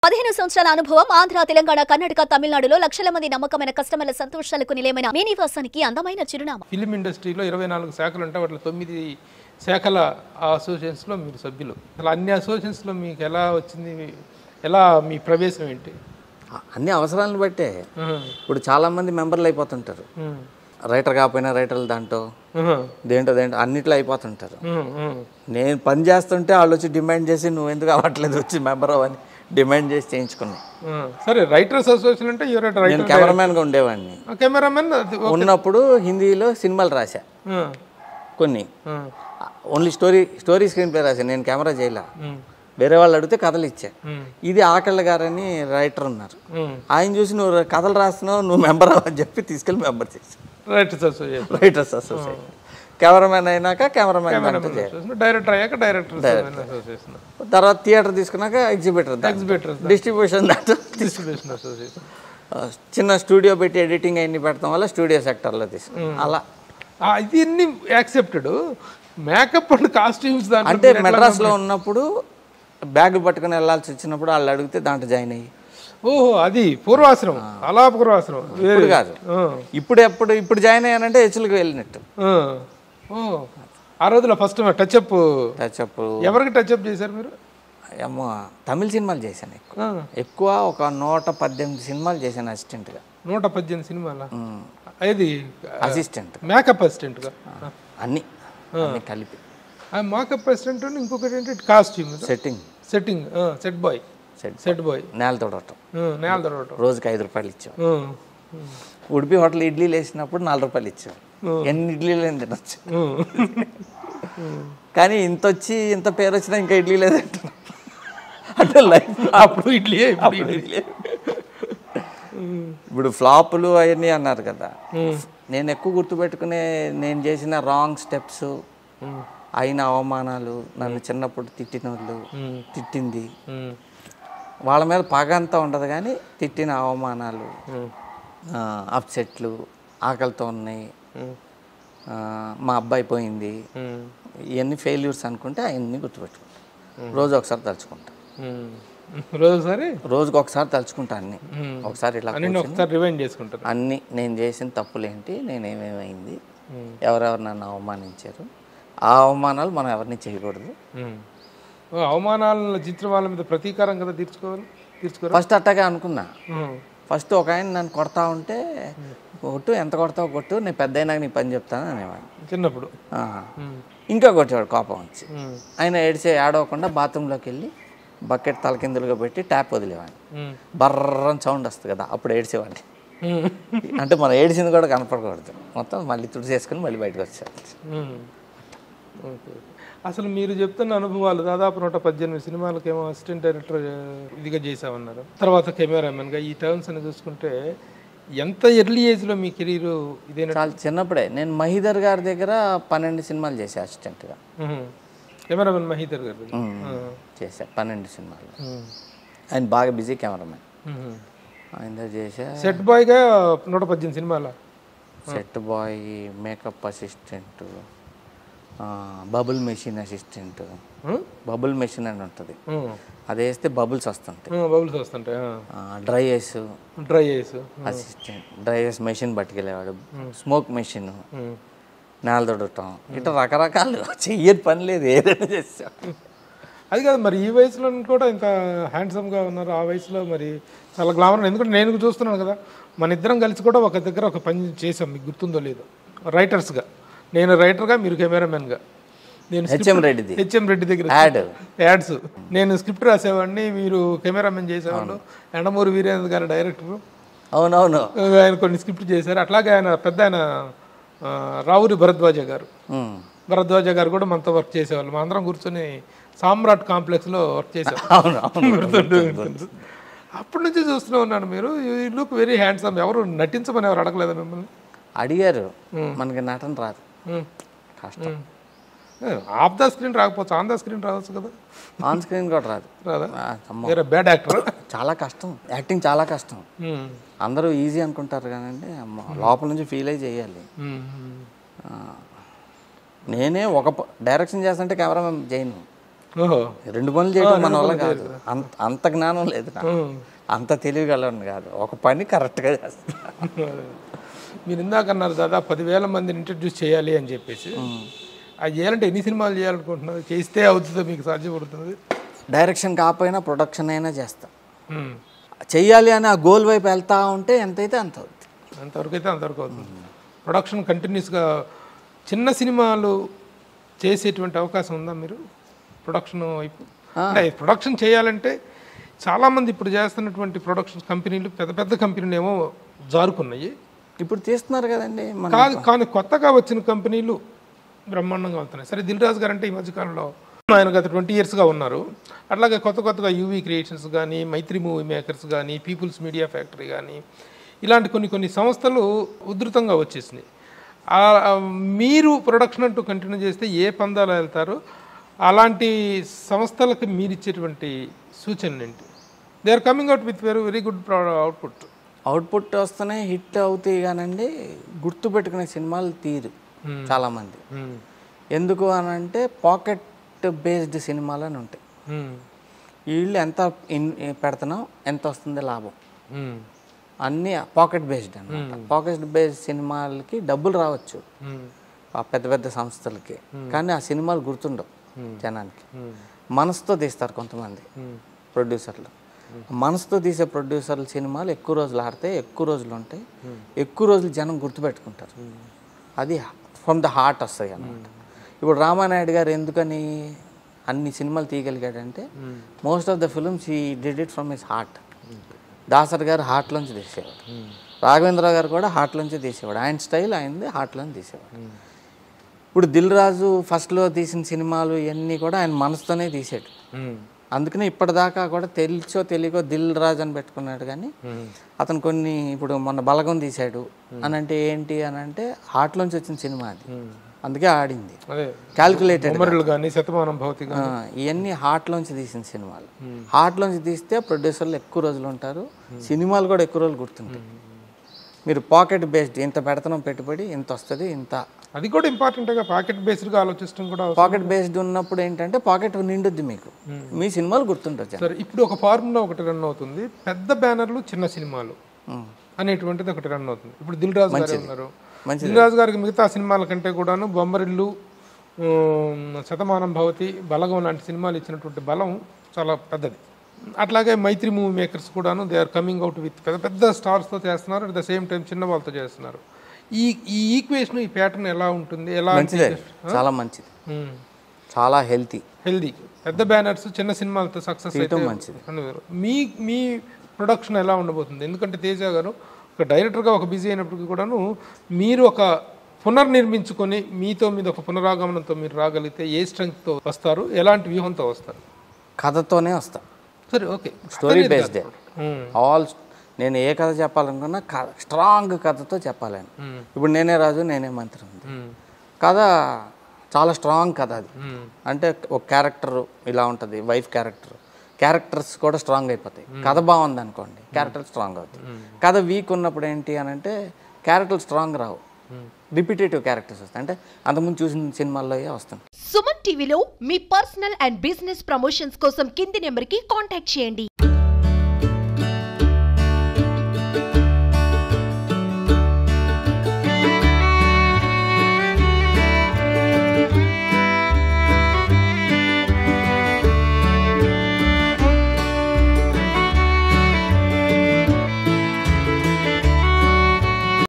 15 సంవత్సరాల అనుభవం ఆంధ్ర, తెలంగాణ, కర్ణాటక, తమిళనాడులో లక్షల మంది నమ్మకమైన కస్టమర్ల సంతోషాలకు నిలయమైన మీ నివాసానికి అందమైన చిరునామా. ఫిలిం ఇండస్ట్రీలో 24 శాఖలు ఉంటాయి. వాటిలో 9 శాఖల అసోసియేషన్స్లో మీరు సభ్యులు. అసలు అన్ని అసోసియేషన్స్లో మీకు ఎలా వచ్చింది, ఎలా మీ ప్రవేశం ఏంటి? అన్ని అవసరాలను బట్టే. ఇప్పుడు చాలామంది మెంబర్లు అయిపోతుంటారు, రైటర్ కాకపోయినా రైటర్లు దాంట్లో దేంటో అన్నిట్లో అయిపోతుంటారు. నేను పని చేస్తుంటే వాళ్ళు వచ్చి డిమాండ్ చేసి నువ్వు ఎందుకు అవ్వట్లేదు వచ్చి మెంబర్ అని డిమాండ్ చేసి చేయించుకున్నాను. సరే, రైటర్స్ అసోసియేషన్ అంటే నేను కెమెరామెన్గా ఉండేవాడిని. కెమెరామెన్ ఉన్నప్పుడు హిందీలో సినిమాలు రాశా కొన్ని, ఓన్లీ స్టోరీ స్క్రీన్ ప్లే రాశా. నేను కెమెరా చేయలే, వేరే వాళ్ళు అడిగితే కథలు ఇచ్చా. ఇది ఆకళ్ళ గారని రైటర్ ఉన్నారు, ఆయన చూసి నువ్వు కథలు రాస్తున్నావు నువ్వు మెంబర్ అని చెప్పి తీసుకెళ్ళి మెంబర్ చేసి రైటర్స్ అసోసియేషన్. కెమెరామెన్ అయినాక కెమెరామెన్, డైరెక్టర్ అయ్యాక డైరెక్టర్ అసోసియేషన్, తర్వాత థియేటర్ తీసుకున్నాక ఎగ్జిబిటర్, డిస్ట్రిబ్యూషన్ అసోసియేషన్. చిన్న స్టూడియో పెట్టి ఎడిటింగ్ అన్ని పెడతాం వల్ల స్టూడియో సెక్టర్లో తీసుకున్నాం. అలా ఇది అన్ని యాక్సెప్టెడ్. మేకప్ అండ్ కాస్ట్యూమ్స్ అంటే మెడ్రాస్లో ఉన్నప్పుడు బ్యాగులు పట్టుకుని వెళ్ళాల్సి వచ్చినప్పుడు వాళ్ళు అడిగితే దాంట్లో జాయిన్ అయ్యి. ఓహో, అది పూర్వాశ్రమం. అలా పూర్వాశ్రమం ఇప్పుడు కాదు, ఇప్పుడు జాయిన్ అయ్యానంటే హెచ్చులకు వెళ్ళినట్టు. ఆ రోజులో ఫస్ట్ టచ్అప్ ఎవరికి టచ్అప్ చేశారు మీరు? ఏమో తమిళ సినిమాలు చేశాను ఎక్కువ ఒక 118 సినిమాలు చేశాను అసిస్టెంట్గా. 118 సినిమాలు? అది అసిస్టెంట్, మేకప్ అసిస్టెంట్గా అన్ని కలిపి. మేకప్ అసిస్టెంట్, ఇంకొకటి ఏంటి కాస్ట్యూమ్, సెట్టింగ్, సెట్ బాయ్, నేల తోడటం. రోజుకి 5 రూపాయలు ఇచ్చాం. ఉడిపి హోటల్ ఇడ్లీలు వేసినప్పుడు 4 రూపాయలు ఇచ్చాం. ఎన్ని ఇడ్లీలు తినొచ్చు. కానీ ఇంత వచ్చి ఇంత పేరు వచ్చినా ఇంకా ఇడ్లీ లేదంట. అంటే లైఫ్ అప్పుడు ఇడ్లీ. ఇప్పుడు ఫ్లాపులు అవన్నీ అన్నారు కదా, నేను ఎక్కువ గుర్తుపెట్టుకునే నేను చేసిన రాంగ్ స్టెప్స్, అయిన అవమానాలు, నన్ను చిన్నప్పుడు తిట్టింది, వాళ్ళ మీద పగ అంతా ఉండదు కానీ తిట్టిన అవమానాలు, అప్సెట్లు, ఆకలితో ఉన్నాయి, మా అబ్బాయి పోయింది, ఇవన్నీ అనుకుంటే అవన్నీ గుర్తుపెట్టుకుంటా. రోజు ఒకసారి తలుచుకుంటా. రోజుకి ఒకసారి తలుచుకుంటా అన్ని. ఒకసారి ఇలా రివైండ్ చేసుకుంటా అన్ని నేను చేసిన తప్పులేంటి, నేనేమేమైంది, ఎవరెవరు నన్ను అవమానించారు, ఆ అవమానాలు మనం ఎవరిని చేయకూడదు. అవమానాల చిత్రం వాళ్ళ మీద ప్రతీకారం కదా తీర్చుకోవాలి. ఫస్ట్ అట్టాగే అనుకున్నా. ఫస్ట్ ఒక ఆయన నన్ను కొడతా ఉంటే కొట్టు, ఎంత కొడతావు కొట్టు, నేను పెద్ద అయినాక నీ పని చెప్తాను అనేవాడు చిన్నప్పుడు. ఇంకా కొట్టేవాడు కోపం వచ్చి. ఆయన ఏడవకుండా బాత్రూంలోకి వెళ్ళి బకెట్ తలకిందులుగా పెట్టి ట్యాప్ వదిలేవాడిని. బర్రని సౌండ్ వస్తుంది కదా, అప్పుడు ఏడ్చేవాడిని. అంటే మనం ఏడిచింది కూడా కనపడకూడదు, మొత్తం మళ్ళీ తుడిచేసుకుని మళ్ళీ బయటకు వచ్చాడు. అసలు మీరు చెప్తున్న అనుభవాలు దాదాపు 118 సినిమాలకు ఏమో అసిస్టెంట్ డైరెక్టర్ ఇదిగా చేసామన్నారు, తర్వాత కెమెరామెన్గా. ఈ టర్మ్స్ అని చూసుకుంటే ఎంత ఎర్లీ ఏజ్లో మీ కెరీర్ ఇదేనా? చాలా చిన్నప్పుడే. నేను మహీధర్ గారి దగ్గర 12 సినిమాలు చేసా అసిస్టెంట్గా. కెమెరామెన్ మహీధర్ గారు చేశా 12 సినిమాలు. ఆయన బాగా బిజీ కెమెరామెన్. ఆయన చేసా. సెట్ బాయ్గా 118 సినిమాల. Set boy, makeup assistant, bubble machine assistant. Bubble machine అని ఉంటుంది, అది వేస్తే బబుల్స్ వస్తుంటాయి. Dry ice assistant, dry ice machine పట్టుకెళ్ళేవాడు. స్మోక్ మెషిన్, నేల తొడటం, ఇట్లా రకరకాలు చెయ్యని పని లేదు, ఏదైనా చేసాం. అది కాదు మరి ఈ వయసులో కూడా ఇంత హ్యాండ్సమ్గా ఉన్నారు. ఆ వయసులో మరి చాలా గ్లామర్. ఎందుకంటే నేను చూస్తున్నాను కదా, మన ఇద్దరం కలిసి కూడా ఒక దగ్గర ఒక పని చేసాం, మీకు గుర్తుందో లేదో, రైటర్స్గా. నేను రైటర్గా, మీరు కెమెరామెన్గా. నేను హెచ్ఎం రెడ్డి దగ్గర యాడ్స్, నేను స్క్రిప్ట్ రాసేవాడిని, మీరు కెమెరామెన్ చేసేవాళ్ళు. ఎండమూరి వీరేంద్ర గారు డైరెక్టరు. అవునవును, ఆయన కొన్ని స్క్రిప్ట్ చేశారు. అట్లాగే ఆయన రావురి భరద్వాజ గారు కూడా మనతో వర్క్ చేసేవాళ్ళు. మా అందరం కూర్చొని సామ్రాట్ కాంప్లెక్స్లో వర్క్ చేసేవాళ్ళు. అప్పటి నుంచి చూస్తూనే ఉన్నాను. మీరు యూ లుక్ వెరీ హ్యాండ్సమ్. ఎవరు నటించమని ఎవరు అడగలేదా మిమ్మల్ని? అడిగారు. మనకి నటన రాదు, కష్టం. ఆఫ్ ద స్క్రీన్ రాకపోవచ్చు, ఆన్ ద స్క్రీన్ రావచ్చు కదా. ఆన్ స్క్రీన్ కూడా రాదా? Bad actor. చాలా కష్టం, యాక్టింగ్ చాలా కష్టం. అందరూ ఈజీ అనుకుంటారు కానీ లోపల నుంచి ఫీల్ అయ్యి చేయాలి. నేనే ఒక డైరెక్షన్ చేస్తుంటే కెమెరామెన్ చేయను, ఓహో 2 పనులు చేయడం మన వల్ల కాదు. అంత జ్ఞానం లేదు నాకు, అంత తెలియగలను కాదు. ఒక పని కరెక్ట్గా చేస్తాను. మీరు ఇందాక అన్నారు దాదాపు 10,000 మందిని ఇంట్రడ్యూస్ చేయాలి అని చెప్పేసి. అది చేయాలంటే ఎన్ని సినిమాలు చేయాలనుకుంటున్నారు? చేస్తే అవుతుందో మీకు సాధ్యపడుతుంది? డైరెక్షన్ కాకపోయినా ప్రొడక్షన్ అయినా చేస్తాం. చెయ్యాలి అని ఆ గోల్ వైపు వెళ్తూ ఉంటే ఎంతైతే అంత అవుతుంది. అంతవరకు అయితే అంతవరకు అవుతుంది. ప్రొడక్షన్ కంటిన్యూస్గా చిన్న సినిమాలు చేసేటువంటి అవకాశం ఉందా మీరు ప్రొడక్షన్ వైపు? అంటే ప్రొడక్షన్ చేయాలంటే చాలామంది ఇప్పుడు చేస్తున్నటువంటి ప్రొడక్షన్ కంపెనీలు పెద్ద పెద్ద కంపెనీలు ఏమో జారుకున్నాయి. ఇప్పుడు తీస్తున్నారు కదండి. కాదు, కానీ కొత్తగా వచ్చిన కంపెనీలు బ్రహ్మాండంగా అవుతున్నాయి. సరే, దిల్ రాజు గారు అంటే ఈ మధ్యకాలంలో ఆయన గత 20 yearsగా ఉన్నారు. అట్లాగే కొత్తగా యూవీ క్రియేషన్స్ కానీ, మైత్రి మూవీ మేకర్స్ కానీ, పీపుల్స్ మీడియా ఫ్యాక్టరీ కానీ, ఇలాంటి కొన్ని సంస్థలు ఉధృతంగా వచ్చేసినాయి. మీరు ప్రొడక్షన్ అంటూ కంటిన్యూ చేస్తే ఏ పందాలు వెళ్తారు? అలాంటి సంస్థలకు మీరు ఇచ్చేటువంటి సూచనలు ఏంటి? They are coming out with very good output వస్తేనే హిట్ అవుతాయి కానండి, గుర్తుపెట్టుకునే సినిమాలు తీరు చాలామంది. ఎందుకు అని అంటే పాకెట్ బేస్డ్ సినిమాలు అని ఉంటాయి. వీళ్ళు ఎంత పెడుతున్నాం, ఎంత వస్తుంది లాభం, అన్నీ పాకెట్ బేస్డ్ అన్నమాట. పాకెట్ బేస్డ్ సినిమాలకి డబ్బులు రావచ్చు ఆ పెద్ద పెద్ద సంస్థలకి, కానీ ఆ సినిమాలు గుర్తుండవు జనానికి. మనసుతో తీస్తారు కొంతమంది ప్రొడ్యూసర్లు. మనసుతో తీసే ప్రొడ్యూసర్ల సినిమాలు ఎక్కువ రోజులు ఆడితే ఎక్కువ రోజులు ఉంటాయి, ఎక్కువ రోజులు జనం గుర్తుపెట్టుకుంటారు. అది ఫ్రమ్ ద హార్ట్ వస్తాయి అన్నమాట. ఇప్పుడు రామానాయుడు గారు ఎందుకని అన్ని సినిమాలు తీయగలిగాడంటే most of the films he did it from his heart. Dasari గారు హార్ట్లోంచి తీసేవాడు, రాఘవేంద్ర గారు కూడా హార్ట్లోంచి తీసేవాడు. ఆయన స్టైల్ ఆయనది హార్ట్లోంచి తీసేవాడు. ఇప్పుడు దిల్ రాజు ఫస్ట్లో తీసిన సినిమాలు ఇవన్నీ కూడా ఆయన మనసుతోనే తీసాడు. అందుకనే ఇప్పటిదాకా కూడా తెలుసో తెలియకో దిల్ రాజు అని పెట్టుకున్నాడు. కానీ అతను కొన్ని ఇప్పుడు మొన్న బలగం తీశాడు అని అంటే ఏంటి అని అంటే హార్ట్లోంచి వచ్చిన సినిమా అది, అందుకే ఆడింది. క్యాల్కులేటెడ్ ఇవన్నీ హార్ట్లోంచి తీసిన సినిమాలు. హార్ట్లోంచి తీస్తే ప్రొడ్యూసర్లు ఎక్కువ రోజులు ఉంటారు, సినిమాలు కూడా ఎక్కువ రోజులు గుర్తుంటాయి. మీరు పాకెట్ బేస్డ్ ఇంత పెడతాం పెట్టుబడి ఇంత వస్తుంది ఇంత, అది కూడా ఇంపార్టెంట్గా పాకెట్ బేస్డ్గా ఆలోచించడం కూడా. పాకెట్ బేస్డ్ ఉన్నప్పుడు ఏంటంటే పాకెట్ నిండుద్ది, మీకు మీ సినిమాలు గుర్తుంటుంది. సరే, ఇప్పుడు ఒక ఫార్ములా ఒకటి రన్ అవుతుంది, పెద్ద బ్యానర్లు చిన్న సినిమాలు అనేటువంటిది ఒకటి రన్ అవుతుంది. ఇప్పుడు దిల్ రాజు గారు ఉన్నారు. దిల్ రాజు గారికి మిగతా సినిమాల కంటే కూడాను బొమ్మరిల్లు, శతమానం భవతి, బలగం లాంటి సినిమాలు ఇచ్చినటువంటి బలం చాలా పెద్దది. అట్లాగే మైత్రి మూవీ మేకర్స్ కూడాను they are coming out with పెద్ద పెద్ద స్టార్స్తో చేస్తున్నారు, అట్ ద సేమ్ టైం చిన్న వాళ్ళతో చేస్తున్నారు. ఈ ఈక్వేషన్, ఈ ప్యాటర్న్ ఎలా ఉంటుంది? ఎలా? చాలా మంచిది, చాలా హెల్తీ. పెద్ద బ్యానర్స్ చిన్న సినిమాలతో సక్సెస్ అయితే మంచిది. మీ ప్రొడక్షన్ ఎలా ఉండబోతుంది? ఎందుకంటే తేజ గారు ఒక డైరెక్టర్గా ఒక బిజీ అయినప్పటికీ కూడాను మీరు ఒక పునర్నిర్మించుకొని మీతో మీద ఒక పునరాగమనంతో మీరు రాగలిగితే ఏ స్ట్రెంగ్త్తో వస్తారు, ఎలాంటి వ్యూహంతో వస్తారు? కథతోనే వస్తాను. సరే, ఓకే, స్టోరీ బేస్డ్ ఆల్. నేను ఏ కథ చెప్పాలనుకున్నా స్ట్రాంగ్ కథతో చెప్పాలని. ఇప్పుడు నేనే రాజు నేనే మంత్రి ఉంది కథ, చాలా స్ట్రాంగ్ కథ అది. అంటే ఒక క్యారెక్టర్ ఇలా ఉంటుంది, వైఫ్ క్యారెక్టర్స్ కూడా స్ట్రాంగ్ అయిపోతాయి. కథ బాగుంది అనుకోండి, క్యారెక్టర్ స్ట్రాంగ్ అవుతాయి. కథ వీక్ ఉన్నప్పుడు ఏంటి అని అంటే క్యారెక్టర్లు స్ట్రాంగ్ రావు, రిపిటేటివ్ క్యారెక్టర్స్ వస్తాయి. అంటే అంతకుముందు చూసిన సినిమాల్లో వస్తాయి. సుమన్ టీవీలో మీ పర్సనల్ అండ్ బిజినెస్ ప్రమోషన్స్ కోసం కింది నెంబర్కి కాంటాక్ట్ చేయండి.